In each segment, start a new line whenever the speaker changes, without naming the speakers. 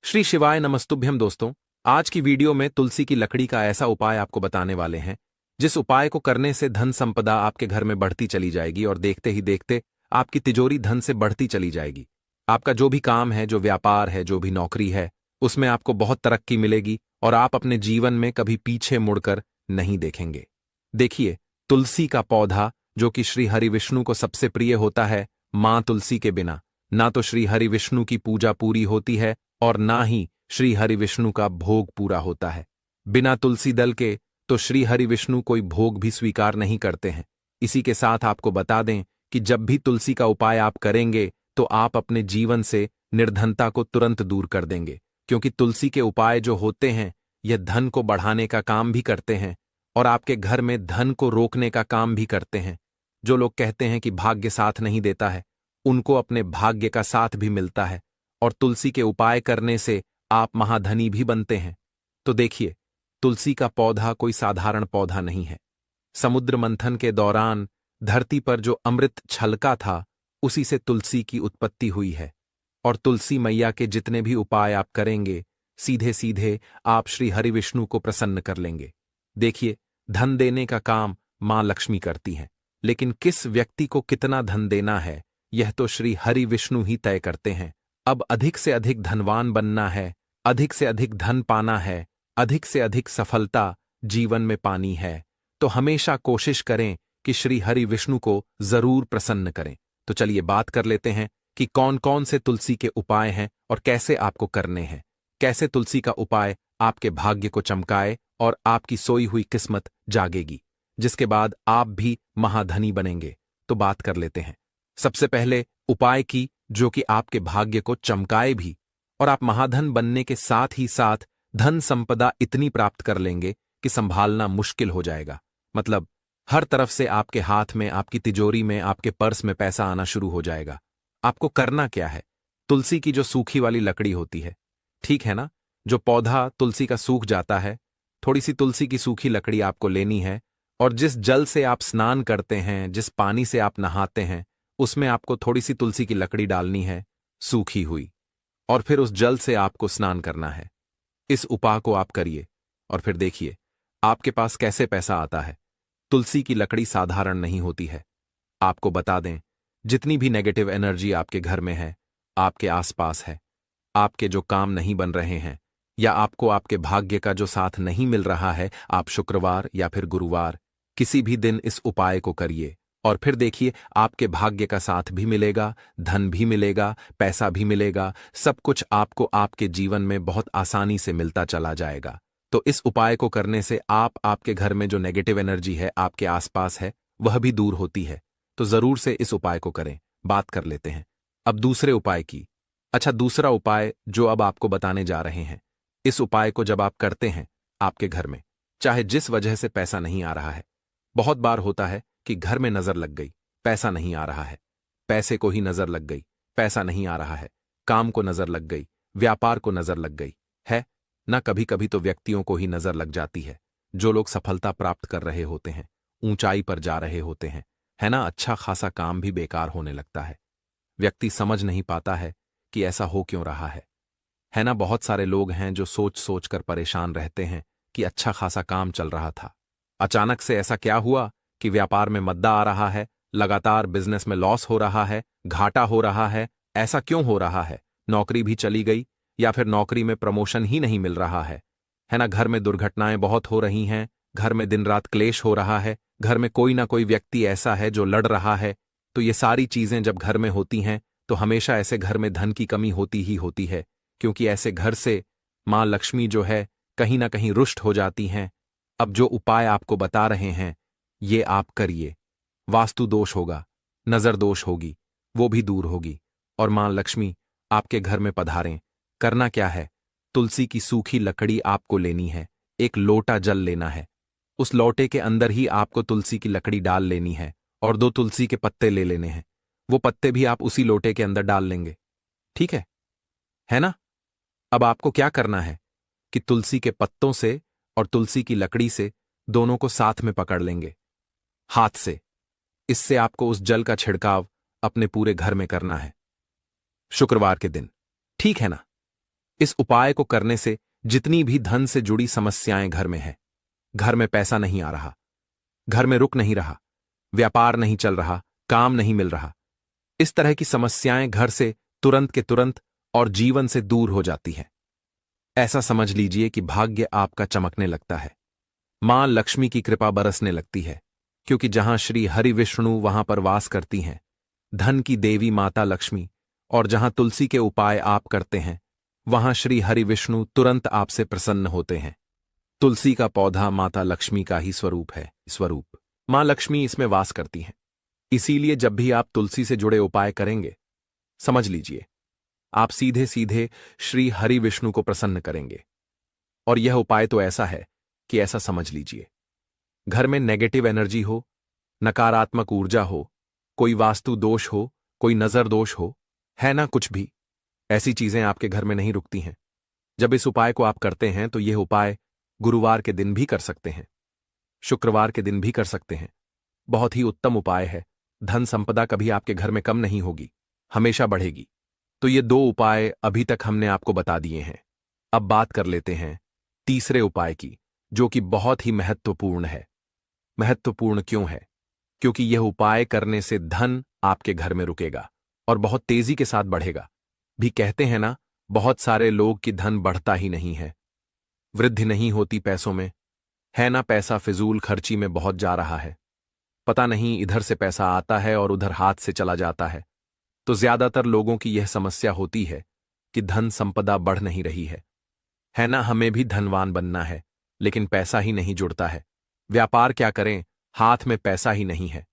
श्री शिवाय नमस्तुभ्यम दोस्तों। आज की वीडियो में तुलसी की लकड़ी का ऐसा उपाय आपको बताने वाले हैं जिस उपाय को करने से धन संपदा आपके घर में बढ़ती चली जाएगी और देखते ही देखते आपकी तिजोरी धन से बढ़ती चली जाएगी। आपका जो भी काम है, जो व्यापार है, जो भी नौकरी है, उसमें आपको बहुत तरक्की मिलेगी और आप अपने जीवन में कभी पीछे मुड़कर नहीं देखेंगे। देखिए, तुलसी का पौधा जो कि श्री हरि विष्णु को सबसे प्रिय होता है, मां तुलसी के बिना ना तो श्री हरि विष्णु की पूजा पूरी होती है और ना ही श्री हरि विष्णु का भोग पूरा होता है। बिना तुलसी दल के तो श्री हरि विष्णु कोई भोग भी स्वीकार नहीं करते हैं। इसी के साथ आपको बता दें कि जब भी तुलसी का उपाय आप करेंगे तो आप अपने जीवन से निर्धनता को तुरंत दूर कर देंगे, क्योंकि तुलसी के उपाय जो होते हैं यह धन को बढ़ाने का काम भी करते हैं और आपके घर में धन को रोकने का काम भी करते हैं। जो लोग कहते हैं कि भाग्य साथ नहीं देता है, उनको अपने भाग्य का साथ भी मिलता है और तुलसी के उपाय करने से आप महाधनी भी बनते हैं। तो देखिए, तुलसी का पौधा कोई साधारण पौधा नहीं है। समुद्र मंथन के दौरान धरती पर जो अमृत छलका था, उसी से तुलसी की उत्पत्ति हुई है। और तुलसी मैया के जितने भी उपाय आप करेंगे, सीधे सीधे आप श्री हरि विष्णु को प्रसन्न कर लेंगे। देखिए, धन देने का काम मां लक्ष्मी करती हैं, लेकिन किस व्यक्ति को कितना धन देना है यह तो श्री हरि विष्णु ही तय करते हैं। अब अधिक से अधिक धनवान बनना है, अधिक से अधिक धन पाना है, अधिक से अधिक सफलता जीवन में पानी है, तो हमेशा कोशिश करें कि श्री हरि विष्णु को जरूर प्रसन्न करें। तो चलिए बात कर लेते हैं कि कौन कौन से तुलसी के उपाय हैं और कैसे आपको करने हैं। कैसे तुलसी का उपाय आपके भाग्य को चमकाए और आपकी सोई हुई किस्मत जागेगी, जिसके बाद आप भी महाधनी बनेंगे। तो बात कर लेते हैं सबसे पहले उपाय की, जो कि आपके भाग्य को चमकाए भी और आप महाधन बनने के साथ ही साथ धन संपदा इतनी प्राप्त कर लेंगे कि संभालना मुश्किल हो जाएगा। मतलब हर तरफ से आपके हाथ में, आपकी तिजोरी में, आपके पर्स में पैसा आना शुरू हो जाएगा। आपको करना क्या है? तुलसी की जो सूखी वाली लकड़ी होती है, ठीक है ना, जो पौधा तुलसी का सूख जाता है, थोड़ी सी तुलसी की सूखी लकड़ी आपको लेनी है और जिस जल से आप स्नान करते हैं, जिस पानी से आप नहाते हैं, उसमें आपको थोड़ी सी तुलसी की लकड़ी डालनी है, सूखी हुई, और फिर उस जल से आपको स्नान करना है। इस उपाय को आप करिए और फिर देखिए आपके पास कैसे पैसा आता है। तुलसी की लकड़ी साधारण नहीं होती है। आपको बता दें, जितनी भी नेगेटिव एनर्जी आपके घर में है, आपके आसपास है, आपके जो काम नहीं बन रहे हैं या आपको आपके भाग्य का जो साथ नहीं मिल रहा है, आप शुक्रवार या फिर गुरुवार किसी भी दिन इस उपाय को करिए और फिर देखिए आपके भाग्य का साथ भी मिलेगा, धन भी मिलेगा, पैसा भी मिलेगा, सब कुछ आपको आपके जीवन में बहुत आसानी से मिलता चला जाएगा। तो इस उपाय को करने से आप आपके घर में जो नेगेटिव एनर्जी है, आपके आसपास है, वह भी दूर होती है। तो जरूर से इस उपाय को करें। बात कर लेते हैं अब दूसरे उपाय की। अच्छा, दूसरा उपाय जो अब आपको बताने जा रहे हैं, इस उपाय को जब आप करते हैं आपके घर में, चाहे जिस वजह से पैसा नहीं आ रहा है, बहुत बार होता है कि घर में नजर लग गई, पैसा नहीं आ रहा है, पैसे को ही नजर लग गई, पैसा नहीं आ रहा है, काम को नजर लग गई, व्यापार को नजर लग गई है ना, कभी कभी तो व्यक्तियों को ही नजर लग जाती है। जो लोग सफलता प्राप्त कर रहे होते हैं, ऊंचाई पर जा रहे होते हैं, है ना, अच्छा खासा काम भी बेकार होने लगता है। व्यक्ति समझ नहीं पाता है कि ऐसा हो क्यों रहा है ना। बहुत सारे लोग हैं जो सोच सोच कर परेशान रहते हैं कि अच्छा खासा काम चल रहा था, अचानक से ऐसा क्या हुआ कि व्यापार में मद्दा आ रहा है, लगातार बिजनेस में लॉस हो रहा है, घाटा हो रहा है। ऐसा क्यों हो रहा है? नौकरी भी चली गई या फिर नौकरी में प्रमोशन ही नहीं मिल रहा है ना, घर में दुर्घटनाएं बहुत हो रही हैं, घर में दिन रात क्लेश हो रहा है, घर में कोई ना कोई व्यक्ति ऐसा है जो लड़ रहा है। तो ये सारी चीजें जब घर में होती हैं तो हमेशा ऐसे घर में धन की कमी होती ही होती है, क्योंकि ऐसे घर से मां लक्ष्मी जो है कहीं ना कहीं रुष्ट हो जाती हैं। अब जो उपाय आपको बता रहे हैं ये आप करिए। वास्तु दोष होगा, नजर दोष होगी, वो भी दूर होगी और मां लक्ष्मी आपके घर में पधारें। करना क्या है? तुलसी की सूखी लकड़ी आपको लेनी है, एक लोटा जल लेना है, उस लोटे के अंदर ही आपको तुलसी की लकड़ी डाल लेनी है और 2 तुलसी के पत्ते ले लेने हैं। वो पत्ते भी आप उसी लोटे के अंदर डाल लेंगे, ठीक है ना। अब आपको क्या करना है कि तुलसी के पत्तों से और तुलसी की लकड़ी से दोनों को साथ में पकड़ लेंगे हाथ से। इससे आपको उस जल का छिड़काव अपने पूरे घर में करना है शुक्रवार के दिन, ठीक है ना। इस उपाय को करने से जितनी भी धन से जुड़ी समस्याएं घर में है, घर में पैसा नहीं आ रहा, घर में रुक नहीं रहा, व्यापार नहीं चल रहा, काम नहीं मिल रहा, इस तरह की समस्याएं घर से तुरंत के तुरंत और जीवन से दूर हो जाती है। ऐसा समझ लीजिए कि भाग्य आपका चमकने लगता है, मां लक्ष्मी की कृपा बरसने लगती है, क्योंकि जहां श्री हरि विष्णु वहां पर वास करती हैं, धन की देवी माता लक्ष्मी, और जहां तुलसी के उपाय आप करते हैं वहां श्री हरि विष्णु तुरंत आपसे प्रसन्न होते हैं। तुलसी का पौधा माता लक्ष्मी का ही स्वरूप है, स्वरूप मां लक्ष्मी इसमें वास करती हैं। इसीलिए जब भी आप तुलसी से जुड़े उपाय करेंगे, समझ लीजिए आप सीधे सीधे श्री हरि विष्णु को प्रसन्न करेंगे। और यह उपाय तो ऐसा है कि ऐसा समझ लीजिए, घर में नेगेटिव एनर्जी हो, नकारात्मक ऊर्जा हो, कोई वास्तु दोष हो, कोई नजर दोष हो, है ना, कुछ भी ऐसी चीजें आपके घर में नहीं रुकती हैं। जब इस उपाय को आप करते हैं तो यह उपाय गुरुवार के दिन भी कर सकते हैं, शुक्रवार के दिन भी कर सकते हैं। बहुत ही उत्तम उपाय है। धन संपदा कभी आपके घर में कम नहीं होगी, हमेशा बढ़ेगी। तो ये दो उपाय अभी तक हमने आपको बता दिए हैं। अब बात कर लेते हैं तीसरे उपाय की, जो कि बहुत ही महत्वपूर्ण है। महत्वपूर्ण क्यों है? क्योंकि यह उपाय करने से धन आपके घर में रुकेगा और बहुत तेजी के साथ बढ़ेगा भी। कहते हैं ना, बहुत सारे लोग की धन बढ़ता ही नहीं है, वृद्धि नहीं होती पैसों में, है ना, पैसा फिजूल खर्ची में बहुत जा रहा है, पता नहीं इधर से पैसा आता है और उधर हाथ से चला जाता है। तो ज्यादातर लोगों की यह समस्या होती है कि धन संपदा बढ़ नहीं रही है ना। हमें भी धनवान बनना है, लेकिन पैसा ही नहीं जुड़ता है। व्यापार क्या करें, हाथ में पैसा ही नहीं है।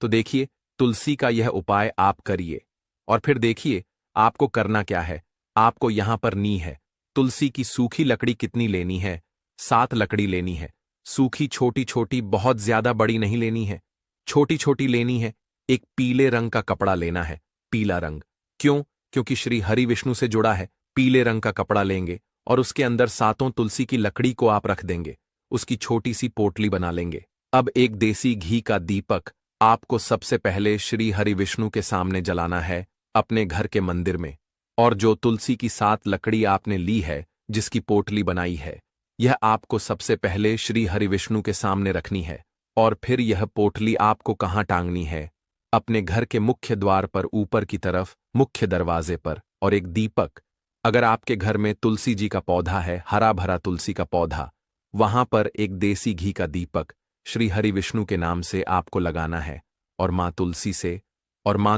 तो देखिए, तुलसी का यह उपाय आप करिए और फिर देखिए आपको करना क्या है। आपको यहां पर नी है, तुलसी की सूखी लकड़ी कितनी लेनी है? 7 लकड़ी लेनी है। सूखी छोटी छोटी, बहुत ज्यादा बड़ी नहीं लेनी है, छोटी छोटी लेनी है। एक पीले रंग का कपड़ा लेना है, पीला रंग। क्यों? क्योंकि श्री हरि विष्णु से जुड़ा है। पीले रंग का कपड़ा लेंगे और उसके अंदर 7 तुलसी की लकड़ी को आप रख देंगे, उसकी छोटी सी पोटली बना लेंगे। अब एक देसी घी का दीपक आपको सबसे पहले श्री हरि विष्णु के सामने जलाना है, अपने घर के मंदिर में। और जो तुलसी की 7 लकड़ी आपने ली है, जिसकी पोटली बनाई है, यह आपको सबसे पहले श्री हरि विष्णु के सामने रखनी है। और फिर यह पोटली आपको कहाँ टांगनी है? अपने घर के मुख्य द्वार पर ऊपर की तरफ, मुख्य दरवाजे पर। और एक दीपक, अगर आपके घर में तुलसी जी का पौधा है, हरा भरा तुलसी का पौधा, वहां पर एक देसी घी का दीपक श्री हरि विष्णु के नाम से आपको लगाना है। और मां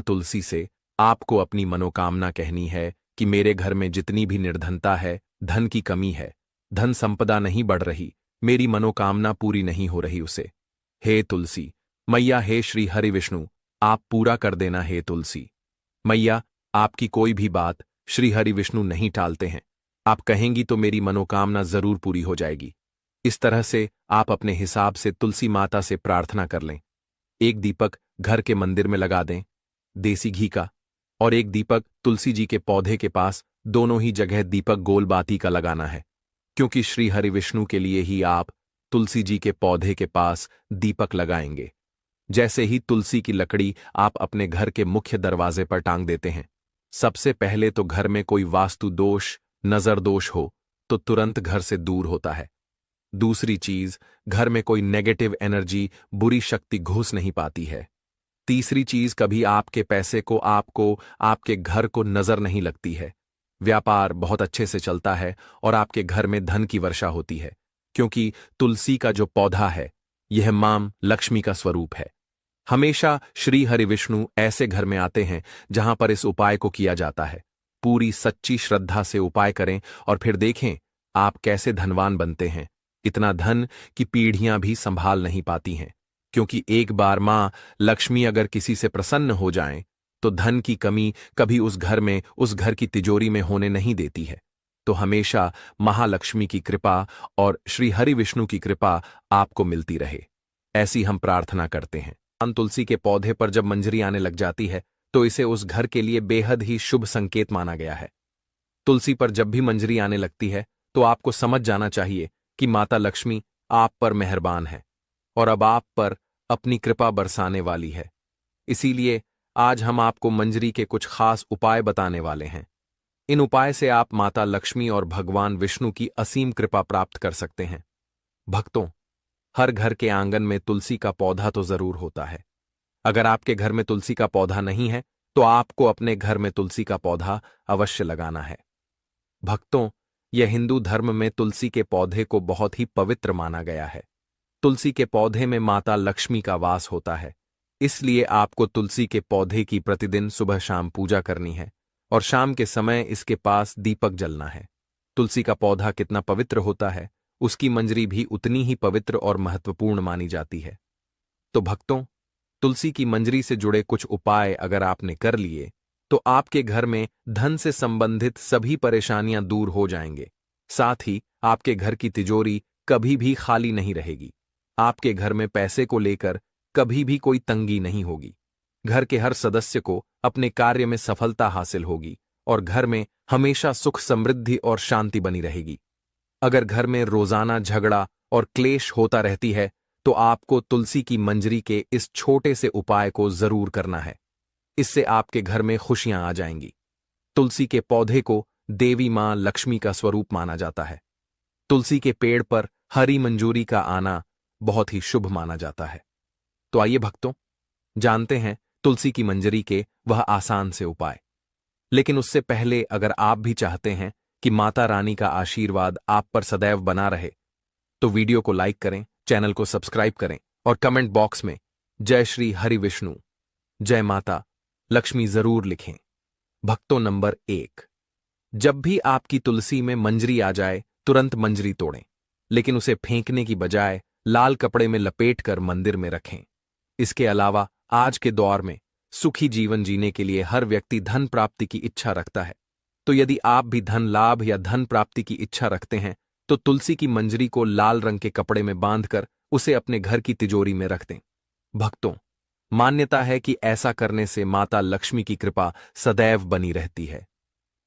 तुलसी से आपको अपनी मनोकामना कहनी है कि मेरे घर में जितनी भी निर्धनता है, धन की कमी है, धन संपदा नहीं बढ़ रही, मेरी मनोकामना पूरी नहीं हो रही, उसे हे तुलसी मैया, हे श्री हरि विष्णु, आप पूरा कर देना। हे तुलसी मैया, आपकी कोई भी बात श्री हरि विष्णु नहीं टालते हैं। आप कहेंगी तो मेरी मनोकामना जरूर पूरी हो जाएगी। इस तरह से आप अपने हिसाब से तुलसी माता से प्रार्थना कर लें। एक दीपक घर के मंदिर में लगा दें, देसी घी का, और एक दीपक तुलसी जी के पौधे के पास। दोनों ही जगह दीपक गोल बाती का लगाना है, क्योंकि श्री हरि विष्णु के लिए ही आप तुलसी जी के पौधे के पास दीपक लगाएंगे। जैसे ही तुलसी की लकड़ी आप अपने घर के मुख्य दरवाजे पर टांग देते हैं, सबसे पहले तो घर में कोई वास्तु दोष, नजर दोष हो तो तुरंत घर से दूर होता है। दूसरी चीज, घर में कोई नेगेटिव एनर्जी, बुरी शक्ति घुस नहीं पाती है। तीसरी चीज, कभी आपके पैसे को आपको, आपके घर को नजर नहीं लगती है। व्यापार बहुत अच्छे से चलता है और आपके घर में धन की वर्षा होती है, क्योंकि तुलसी का जो पौधा है, यह मां लक्ष्मी का स्वरूप है। हमेशा श्री हरि विष्णु ऐसे घर में आते हैं जहां पर इस उपाय को किया जाता है। पूरी सच्ची श्रद्धा से उपाय करें और फिर देखें आप कैसे धनवान बनते हैं। इतना धन कि पीढ़ियां भी संभाल नहीं पाती हैं, क्योंकि एक बार मां लक्ष्मी अगर किसी से प्रसन्न हो जाएं, तो धन की कमी कभी उस घर में, उस घर की तिजोरी में होने नहीं देती है। तो हमेशा महालक्ष्मी की कृपा और श्री हरि विष्णु की कृपा आपको मिलती रहे, ऐसी हम प्रार्थना करते हैं। तुलसी के पौधे पर जब मंजरी आने लग जाती है तो इसे उस घर के लिए बेहद ही शुभ संकेत माना गया है। तुलसी पर जब भी मंजरी आने लगती है तो आपको समझ जाना चाहिए कि माता लक्ष्मी आप पर मेहरबान है और अब आप पर अपनी कृपा बरसाने वाली है। इसीलिए आज हम आपको मंजरी के कुछ खास उपाय बताने वाले हैं। इन उपाय से आप माता लक्ष्मी और भगवान विष्णु की असीम कृपा प्राप्त कर सकते हैं। भक्तों, हर घर के आंगन में तुलसी का पौधा तो जरूर होता है। अगर आपके घर में तुलसी का पौधा नहीं है तो आपको अपने घर में तुलसी का पौधा अवश्य लगाना है। भक्तों, यह हिंदू धर्म में तुलसी के पौधे को बहुत ही पवित्र माना गया है। तुलसी के पौधे में माता लक्ष्मी का वास होता है, इसलिए आपको तुलसी के पौधे की प्रतिदिन सुबह शाम पूजा करनी है और शाम के समय इसके पास दीपक जलना है। तुलसी का पौधा कितना पवित्र होता है, उसकी मंजरी भी उतनी ही पवित्र और महत्वपूर्ण मानी जाती है। तो भक्तों, तुलसी की मंजरी से जुड़े कुछ उपाय अगर आपने कर लिए तो आपके घर में धन से संबंधित सभी परेशानियां दूर हो जाएंगे। साथ ही आपके घर की तिजोरी कभी भी खाली नहीं रहेगी। आपके घर में पैसे को लेकर कभी भी कोई तंगी नहीं होगी। घर के हर सदस्य को अपने कार्य में सफलता हासिल होगी और घर में हमेशा सुख समृद्धि और शांति बनी रहेगी। अगर घर में रोजाना झगड़ा और क्लेश होता रहती है तो आपको तुलसी की मंजरी के इस छोटे से उपाय को जरूर करना है। इससे आपके घर में खुशियां आ जाएंगी। तुलसी के पौधे को देवी मां लक्ष्मी का स्वरूप माना जाता है। तुलसी के पेड़ पर हरी मंजूरी का आना बहुत ही शुभ माना जाता है। तो आइए भक्तों, जानते हैं तुलसी की मंजरी के वह आसान से उपाय। लेकिन उससे पहले अगर आप भी चाहते हैं कि माता रानी का आशीर्वाद आप पर सदैव बना रहे तो वीडियो को लाइक करें, चैनल को सब्सक्राइब करें और कमेंट बॉक्स में जय श्री हरि विष्णु, जय माता लक्ष्मी जरूर लिखें। भक्तों, नंबर 1, जब भी आपकी तुलसी में मंजरी आ जाए तुरंत मंजरी तोड़ें, लेकिन उसे फेंकने की बजाय लाल कपड़े में लपेटकर मंदिर में रखें। इसके अलावा आज के दौर में सुखी जीवन जीने के लिए हर व्यक्ति धन प्राप्ति की इच्छा रखता है। तो यदि आप भी धन लाभ या धन प्राप्ति की इच्छा रखते हैं तो तुलसी की मंजरी को लाल रंग के कपड़े में बांधकर उसे अपने घर की तिजोरी में रख दें। भक्तों, मान्यता है कि ऐसा करने से माता लक्ष्मी की कृपा सदैव बनी रहती है।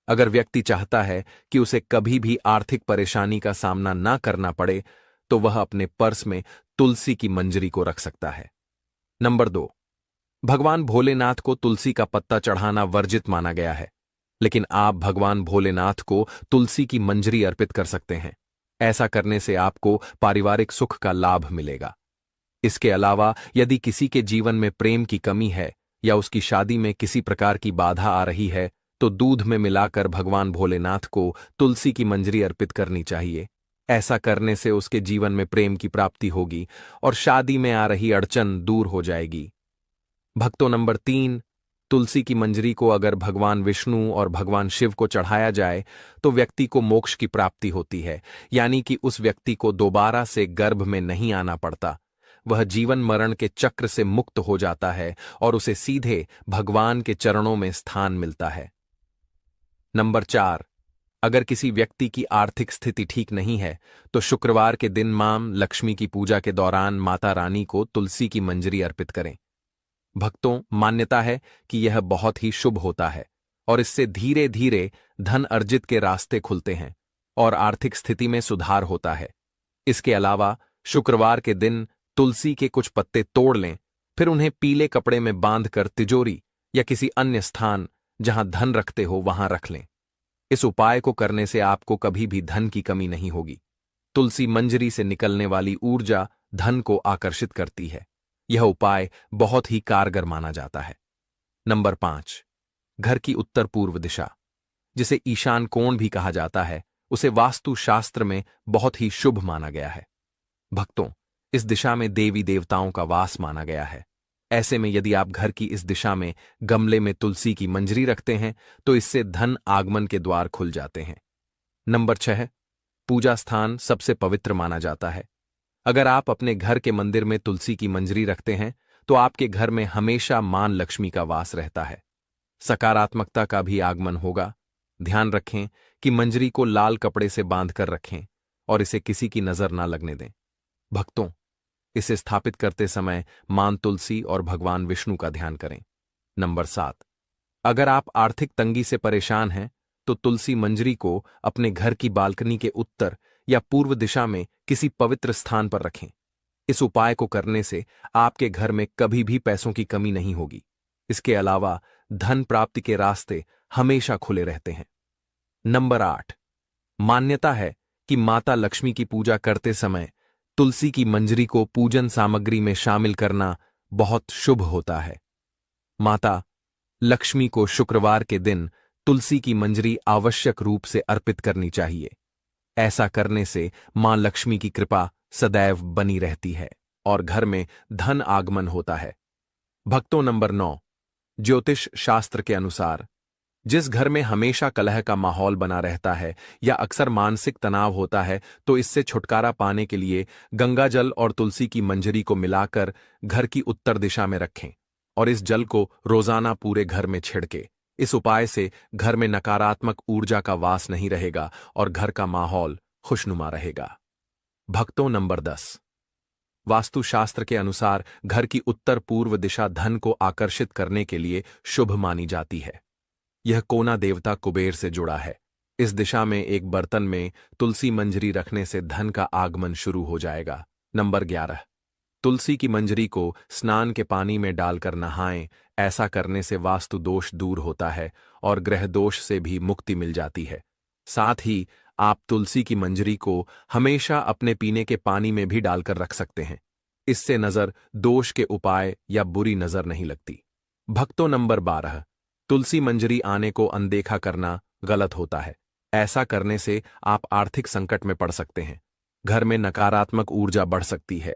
अगर व्यक्ति चाहता है कि उसे कभी भी आर्थिक परेशानी का सामना ना करना पड़े तो वह अपने पर्स में तुलसी की मंजरी को रख सकता है। नंबर 2, भगवान भोलेनाथ को तुलसी का पत्ता चढ़ाना वर्जित माना गया है, लेकिन आप भगवान भोलेनाथ को तुलसी की मंजरी अर्पित कर सकते हैं। ऐसा करने से आपको पारिवारिक सुख का लाभ मिलेगा। इसके अलावा यदि किसी के जीवन में प्रेम की कमी है या उसकी शादी में किसी प्रकार की बाधा आ रही है तो दूध में मिलाकर भगवान भोलेनाथ को तुलसी की मंजरी अर्पित करनी चाहिए। ऐसा करने से उसके जीवन में प्रेम की प्राप्ति होगी और शादी में आ रही अड़चन दूर हो जाएगी। भक्तों, नंबर 3, तुलसी की मंजरी को अगर भगवान विष्णु और भगवान शिव को चढ़ाया जाए तो व्यक्ति को मोक्ष की प्राप्ति होती है, यानी कि उस व्यक्ति को दोबारा से गर्भ में नहीं आना पड़ता। वह जीवन मरण के चक्र से मुक्त हो जाता है और उसे सीधे भगवान के चरणों में स्थान मिलता है। नंबर 4, अगर किसी व्यक्ति की आर्थिक स्थिति ठीक नहीं है तो शुक्रवार के दिन मां लक्ष्मी की पूजा के दौरान माता रानी को तुलसी की मंजरी अर्पित करें। भक्तों, मान्यता है कि यह बहुत ही शुभ होता है और इससे धीरे धीरे धन अर्जित के रास्ते खुलते हैं और आर्थिक स्थिति में सुधार होता है। इसके अलावा शुक्रवार के दिन तुलसी के कुछ पत्ते तोड़ लें, फिर उन्हें पीले कपड़े में बांधकर तिजोरी या किसी अन्य स्थान जहां धन रखते हो वहां रख लें। इस उपाय को करने से आपको कभी भी धन की कमी नहीं होगी। तुलसी मंजरी से निकलने वाली ऊर्जा धन को आकर्षित करती है। यह उपाय बहुत ही कारगर माना जाता है। नंबर 5, घर की उत्तर पूर्व दिशा, जिसे ईशान कोण भी कहा जाता है, उसे वास्तु शास्त्र में बहुत ही शुभ माना गया है। भक्तों, इस दिशा में देवी देवताओं का वास माना गया है। ऐसे में यदि आप घर की इस दिशा में गमले में तुलसी की मंजरी रखते हैं तो इससे धन आगमन के द्वार खुल जाते हैं। नंबर 6, पूजा स्थान सबसे पवित्र माना जाता है। अगर आप अपने घर के मंदिर में तुलसी की मंजरी रखते हैं तो आपके घर में हमेशा मां लक्ष्मी का वास रहता है। सकारात्मकता का भी आगमन होगा। ध्यान रखें कि मंजरी को लाल कपड़े से बांधकर रखें और इसे किसी की नजर ना लगने दें। भक्तों, इसे स्थापित करते समय मां तुलसी और भगवान विष्णु का ध्यान करें। नंबर 7, अगर आप आर्थिक तंगी से परेशान हैं तो तुलसी मंजरी को अपने घर की बालकनी के उत्तर या पूर्व दिशा में किसी पवित्र स्थान पर रखें। इस उपाय को करने से आपके घर में कभी भी पैसों की कमी नहीं होगी। इसके अलावा धन प्राप्ति के रास्ते हमेशा खुले रहते हैं। नंबर 8। मान्यता है कि माता लक्ष्मी की पूजा करते समय तुलसी की मंजरी को पूजन सामग्री में शामिल करना बहुत शुभ होता है। माता लक्ष्मी को शुक्रवार के दिन तुलसी की मंजरी आवश्यक रूप से अर्पित करनी चाहिए। ऐसा करने से मां लक्ष्मी की कृपा सदैव बनी रहती है और घर में धन आगमन होता है। भक्तों, नंबर 9। ज्योतिष शास्त्र के अनुसार जिस घर में हमेशा कलह का माहौल बना रहता है या अक्सर मानसिक तनाव होता है, तो इससे छुटकारा पाने के लिए गंगा जल और तुलसी की मंजरी को मिलाकर घर की उत्तर दिशा में रखें और इस जल को रोजाना पूरे घर में छिड़के। इस उपाय से घर में नकारात्मक ऊर्जा का वास नहीं रहेगा और घर का माहौल खुशनुमा रहेगा। भक्तों, नंबर 10। वास्तुशास्त्र के अनुसार घर की उत्तर पूर्व दिशा धन को आकर्षित करने के लिए शुभ मानी जाती है। यह कोना देवता कुबेर से जुड़ा है। इस दिशा में एक बर्तन में तुलसी मंजरी रखने से धन का आगमन शुरू हो जाएगा। नंबर 11। तुलसी की मंजरी को स्नान के पानी में डालकर नहाएं। ऐसा करने से वास्तु दोष दूर होता है और ग्रह दोष से भी मुक्ति मिल जाती है। साथ ही आप तुलसी की मंजरी को हमेशा अपने पीने के पानी में भी डालकर रख सकते हैं। इससे नजर दोष के उपाय या बुरी नजर नहीं लगती। भक्तों, नंबर 12। तुलसी मंजरी आने को अनदेखा करना गलत होता है। ऐसा करने से आप आर्थिक संकट में पड़ सकते हैं। घर में नकारात्मक ऊर्जा बढ़ सकती है।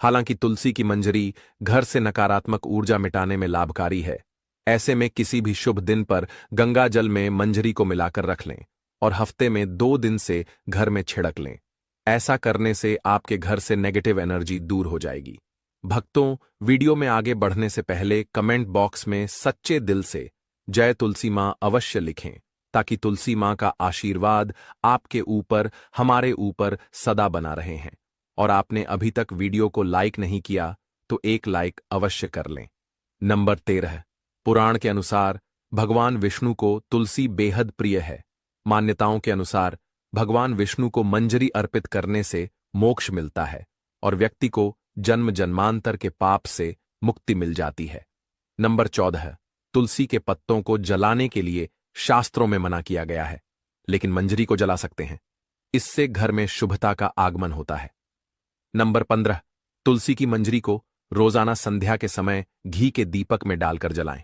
हालांकि तुलसी की मंजरी घर से नकारात्मक ऊर्जा मिटाने में लाभकारी है। ऐसे में किसी भी शुभ दिन पर गंगा जल में मंजरी को मिलाकर रख लें और हफ्ते में 2 दिन से घर में छिड़क लें। ऐसा करने से आपके घर से नेगेटिव एनर्जी दूर हो जाएगी। भक्तों, वीडियो में आगे बढ़ने से पहले कमेंट बॉक्स में सच्चे दिल से जय तुलसी मां अवश्य लिखें, ताकि तुलसी मां का आशीर्वाद आपके ऊपर, हमारे ऊपर सदा बना रहे हैं। और आपने अभी तक वीडियो को लाइक नहीं किया तो एक लाइक अवश्य कर लें। नंबर 13। पुराण के अनुसार भगवान विष्णु को तुलसी बेहद प्रिय है। मान्यताओं के अनुसार भगवान विष्णु को मंजरी अर्पित करने से मोक्ष मिलता है और व्यक्ति को जन्म जन्मांतर के पाप से मुक्ति मिल जाती है। नंबर 14। तुलसी के पत्तों को जलाने के लिए शास्त्रों में मना किया गया है, लेकिन मंजरी को जला सकते हैं। इससे घर में शुभता का आगमन होता है। नंबर 15। तुलसी की मंजरी को रोजाना संध्या के समय घी के दीपक में डालकर जलाएं।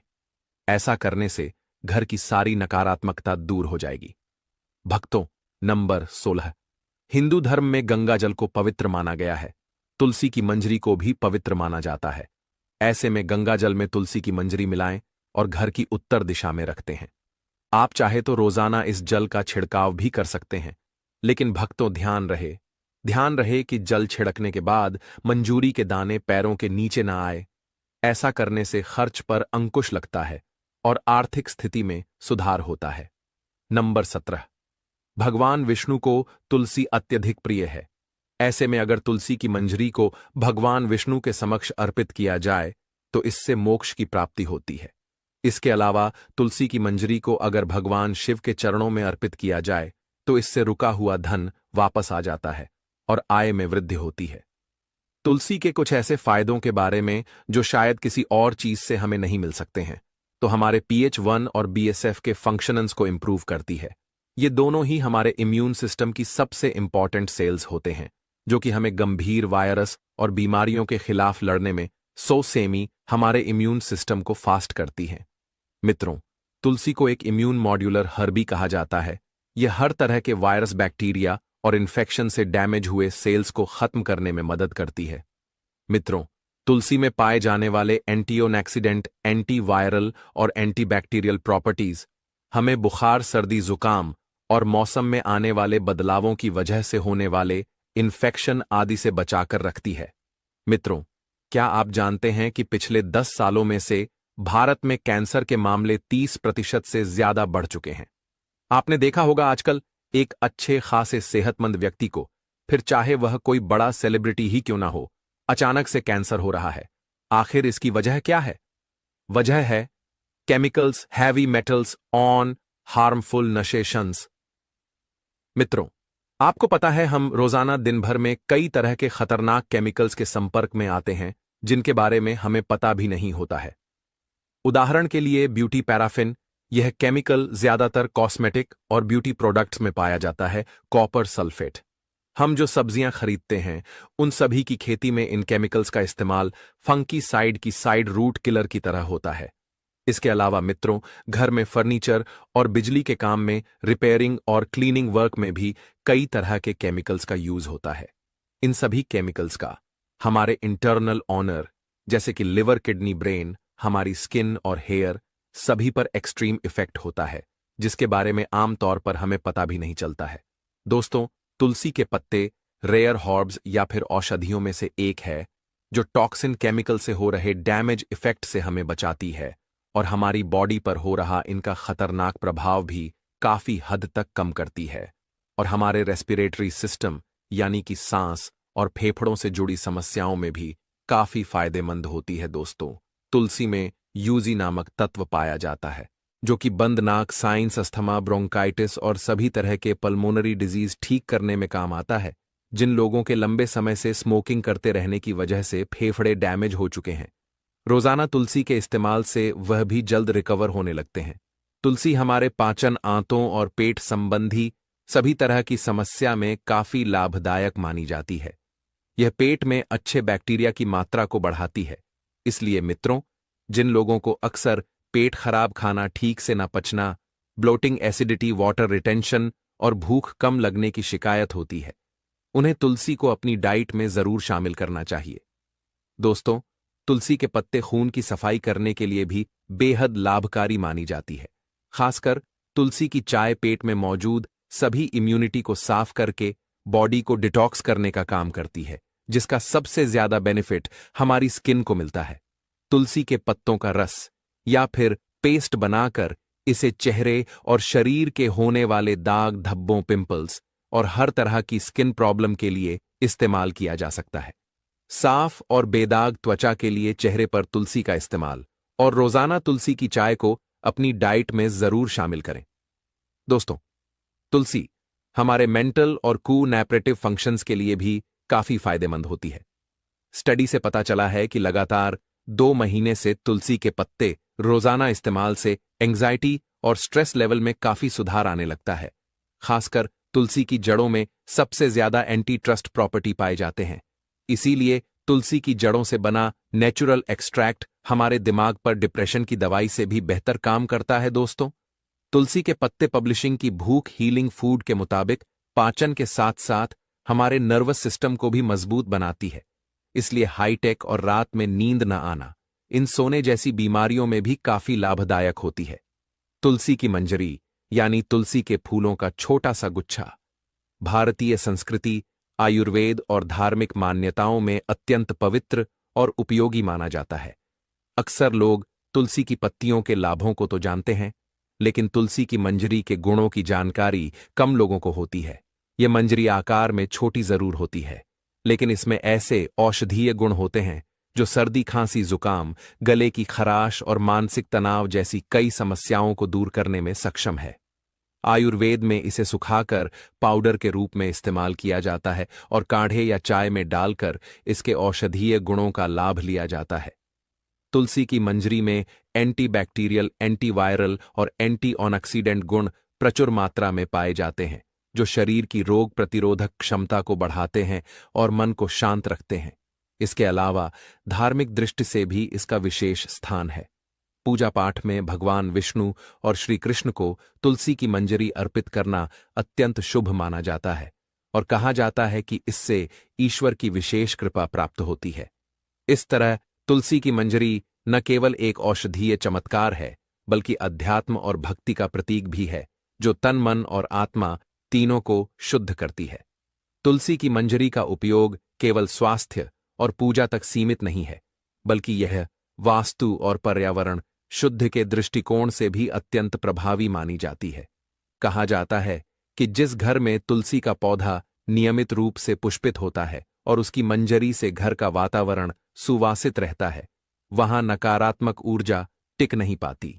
ऐसा करने से घर की सारी नकारात्मकता दूर हो जाएगी। भक्तों, नंबर 16। हिंदू धर्म में गंगा जल को पवित्र माना गया है। तुलसी की मंजरी को भी पवित्र माना जाता है। ऐसे में गंगा जल में तुलसी की मंजरी मिलाएं और घर की उत्तर दिशा में रखते हैं। आप चाहे तो रोजाना इस जल का छिड़काव भी कर सकते हैं, लेकिन भक्तों ध्यान रहे कि जल छिड़कने के बाद मंजूरी के दाने पैरों के नीचे न आए। ऐसा करने से खर्च पर अंकुश लगता है और आर्थिक स्थिति में सुधार होता है। नंबर 17। भगवान विष्णु को तुलसी अत्यधिक प्रिय है। ऐसे में अगर तुलसी की मंजरी को भगवान विष्णु के समक्ष अर्पित किया जाए तो इससे मोक्ष की प्राप्ति होती है। इसके अलावा तुलसी की मंजरी को अगर भगवान शिव के चरणों में अर्पित किया जाए तो इससे रुका हुआ धन वापस आ जाता है और आय में वृद्धि होती है। तुलसी के कुछ ऐसे फायदों के बारे में जो शायद किसी और चीज से हमें नहीं मिल सकते हैं, तो हमारे pH1 और BSF के फंक्शंस को इंप्रूव करती है। ये दोनों ही हमारे इम्यून सिस्टम की सबसे इंपॉर्टेंट सेल्स होते हैं, जो कि हमें गंभीर वायरस और बीमारियों के खिलाफ लड़ने में सेमी हमारे इम्यून सिस्टम को फास्ट करती है। मित्रों, तुलसी को एक इम्यून मॉड्यूलर हर्बी कहा जाता है। यह हर तरह के वायरस, बैक्टीरिया और इन्फेक्शन से डैमेज हुए सेल्स को खत्म करने में मदद करती है। मित्रों, तुलसी में पाए जाने वाले एंटीऑक्सीडेंट, एंटीवायरल और एंटीबैक्टीरियल प्रॉपर्टीज हमें बुखार, सर्दी, जुकाम और मौसम में आने वाले बदलावों की वजह से होने वाले इन्फेक्शन आदि से बचाकर रखती है। मित्रों, क्या आप जानते हैं कि पिछले 10 सालों में से भारत में कैंसर के मामले 30% से ज्यादा बढ़ चुके हैं। आपने देखा होगा आजकल एक अच्छे खासे सेहतमंद व्यक्ति को, फिर चाहे वह कोई बड़ा सेलिब्रिटी ही क्यों ना हो, अचानक से कैंसर हो रहा है। आखिर इसकी वजह क्या है? वजह है chemicals, heavy metals on harmful नशेशंस। मित्रों, आपको पता है हम रोजाना दिन भर में कई तरह के खतरनाक केमिकल्स के संपर्क में आते हैं जिनके बारे में हमें पता भी नहीं होता है। उदाहरण के लिए ब्यूटी पैराफिन, यह केमिकल ज्यादातर कॉस्मेटिक और ब्यूटी प्रोडक्ट्स में पाया जाता है, कॉपर सल्फेट। हम जो सब्जियां खरीदते हैं उन सभी की खेती में इन केमिकल्स का इस्तेमाल फंकी साइड की साइड रूट किलर की तरह होता है। इसके अलावा मित्रों, घर में फर्नीचर और बिजली के काम में रिपेयरिंग और क्लीनिंग वर्क में भी कई तरह के केमिकल्स का यूज होता है। इन सभी केमिकल्स का हमारे इंटरनल ऑनर जैसे कि लिवर, किडनी, ब्रेन, हमारी स्किन और हेयर सभी पर एक्सट्रीम इफेक्ट होता है, जिसके बारे में आमतौर पर हमें पता भी नहीं चलता है। दोस्तों, तुलसी के पत्ते रेयर हर्ब्स या फिर औषधियों में से एक है जो टॉक्सिन केमिकल से हो रहे डैमेज इफेक्ट से हमें बचाती है और हमारी बॉडी पर हो रहा इनका खतरनाक प्रभाव भी काफी हद तक कम करती है और हमारे रेस्पिरेटरी सिस्टम यानी कि सांस और फेफड़ों से जुड़ी समस्याओं में भी काफी फायदेमंद होती है। दोस्तों, तुलसी में यूजी नामक तत्व पाया जाता है जो कि बंद नाक, साइनस, अस्थमा, ब्रोंकाइटिस और सभी तरह के पल्मोनरी डिजीज ठीक करने में काम आता है। जिन लोगों के लंबे समय से स्मोकिंग करते रहने की वजह से फेफड़े डैमेज हो चुके हैं, रोजाना तुलसी के इस्तेमाल से वह भी जल्द रिकवर होने लगते हैं। तुलसी हमारे पाचन, आंतों और पेट संबंधी सभी तरह की समस्या में काफी लाभदायक मानी जाती है। यह पेट में अच्छे बैक्टीरिया की मात्रा को बढ़ाती है। इसलिए मित्रों, जिन लोगों को अक्सर पेट खराब, खाना ठीक से न पचना, ब्लोटिंग, एसिडिटी, वाटर रिटेंशन और भूख कम लगने की शिकायत होती है, उन्हें तुलसी को अपनी डाइट में जरूर शामिल करना चाहिए। दोस्तों, तुलसी के पत्ते खून की सफाई करने के लिए भी बेहद लाभकारी मानी जाती है। खासकर तुलसी की चाय पेट में मौजूद सभी इम्यूनिटी को साफ करके बॉडी को डिटॉक्स करने का काम करती है, जिसका सबसे ज्यादा बेनिफिट हमारी स्किन को मिलता है। तुलसी के पत्तों का रस या फिर पेस्ट बनाकर इसे चेहरे और शरीर के होने वाले दाग, धब्बों, पिंपल्स और हर तरह की स्किन प्रॉब्लम के लिए इस्तेमाल किया जा सकता है। साफ और बेदाग त्वचा के लिए चेहरे पर तुलसी का इस्तेमाल और रोजाना तुलसी की चाय को अपनी डाइट में जरूर शामिल करें। दोस्तों, तुलसी हमारे मेंटल और कोऑपरेटिव फंक्शंस के लिए भी काफी फायदेमंद होती है। स्टडी से पता चला है कि लगातार 2 महीने से तुलसी के पत्ते रोजाना इस्तेमाल से एंग्जाइटी और स्ट्रेस लेवल में काफी सुधार आने लगता है। खासकर तुलसी की जड़ों में सबसे ज्यादा एंटी ट्रस्ट प्रॉपर्टी पाए जाते हैं। इसीलिए तुलसी की जड़ों से बना नेचुरल एक्सट्रैक्ट हमारे दिमाग पर डिप्रेशन की दवाई से भी बेहतर काम करता है। दोस्तों, तुलसी के पत्ते पब्लिशिंग की भूख हीलिंग फूड के मुताबिक पाचन के साथ साथ हमारे नर्वस सिस्टम को भी मजबूत बनाती है। इसलिए हाईटेक और रात में नींद न आना इन सोने जैसी बीमारियों में भी काफी लाभदायक होती है। तुलसी की मंजरी यानी तुलसी के फूलों का छोटा सा गुच्छा भारतीय संस्कृति, आयुर्वेद और धार्मिक मान्यताओं में अत्यंत पवित्र और उपयोगी माना जाता है। अक्सर लोग तुलसी की पत्तियों के लाभों को तो जानते हैं, लेकिन तुलसी की मंजरी के गुणों की जानकारी कम लोगों को होती है। यह मंजरी आकार में छोटी जरूर होती है, लेकिन इसमें ऐसे औषधीय गुण होते हैं जो सर्दी, खांसी, जुकाम, गले की खराश और मानसिक तनाव जैसी कई समस्याओं को दूर करने में सक्षम है। आयुर्वेद में इसे सुखाकर पाउडर के रूप में इस्तेमाल किया जाता है और काढ़े या चाय में डालकर इसके औषधीय गुणों का लाभ लिया जाता है। तुलसी की मंजरी में एंटीबैक्टीरियल, एंटीवायरल और एंटीऑक्सीडेंट गुण प्रचुर मात्रा में पाए जाते हैं, जो शरीर की रोग प्रतिरोधक क्षमता को बढ़ाते हैं और मन को शांत रखते हैं। इसके अलावा धार्मिक दृष्टि से भी इसका विशेष स्थान है। पूजा पाठ में भगवान विष्णु और श्री कृष्ण को तुलसी की मंजरी अर्पित करना अत्यंत शुभ माना जाता है और कहा जाता है कि इससे ईश्वर की विशेष कृपा प्राप्त होती है। इस तरह तुलसी की मंजरी न केवल एक औषधीय चमत्कार है, बल्कि अध्यात्म और भक्ति का प्रतीक भी है, जो तन, मन और आत्मा तीनों को शुद्ध करती है। तुलसी की मंजरी का उपयोग केवल स्वास्थ्य और पूजा तक सीमित नहीं है, बल्कि यह वास्तु और पर्यावरण शुद्ध के दृष्टिकोण से भी अत्यंत प्रभावी मानी जाती है। कहा जाता है कि जिस घर में तुलसी का पौधा नियमित रूप से पुष्पित होता है और उसकी मंजरी से घर का वातावरण सुवासित रहता है, वहां नकारात्मक ऊर्जा टिक नहीं पाती।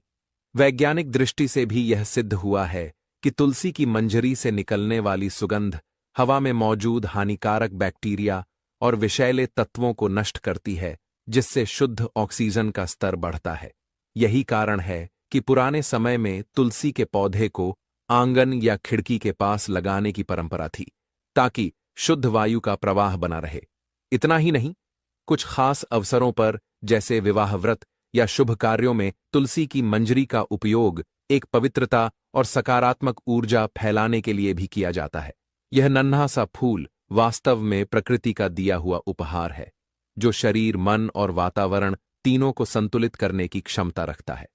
वैज्ञानिक दृष्टि से भी यह सिद्ध हुआ है कि तुलसी की मंजरी से निकलने वाली सुगंध हवा में मौजूद हानिकारक बैक्टीरिया और विषैले तत्वों को नष्ट करती है, जिससे शुद्ध ऑक्सीजन का स्तर बढ़ता है। यही कारण है कि पुराने समय में तुलसी के पौधे को आंगन या खिड़की के पास लगाने की परंपरा थी, ताकि शुद्ध वायु का प्रवाह बना रहे। इतना ही नहीं, कुछ खास अवसरों पर जैसे विवाह व्रत या शुभ कार्यों में तुलसी की मंजरी का उपयोग एक पवित्रता और सकारात्मक ऊर्जा फैलाने के लिए भी किया जाता है। यह नन्हा सा फूल वास्तव में प्रकृति का दिया हुआ उपहार है, जो शरीर, मन और वातावरण तीनों को संतुलित करने की क्षमता रखता है।